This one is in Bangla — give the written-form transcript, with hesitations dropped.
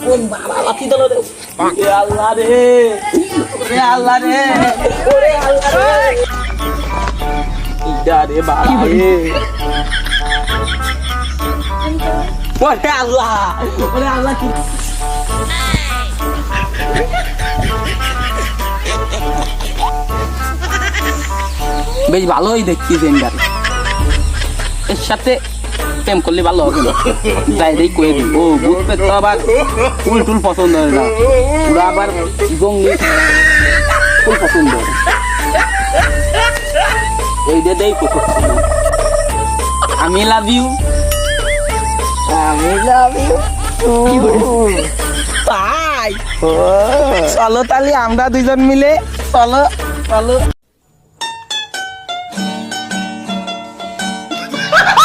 কোন বাবা লাঠি দিল রে আল্লাহ রে ওরে আল্লাহ রে ওরে আল্লাহ রে ইডা রে বাবা রে ওরে আল্লাহ কি বেশ ভালোই দেখছি জেন্ডার এর সাথে প্রেম করলে ভালো হবে না ডাইরেক্ট কয়ে দিব ও বুঝবে তো আবার ফুল টুল পছন্দ হয় না ওরা আবার জঙ্গলি ফুল পছন্দ এই দে দেই কত আমি লাভ ইউ তাই চলো তাহলে আমরা দুইজন মিলে চলো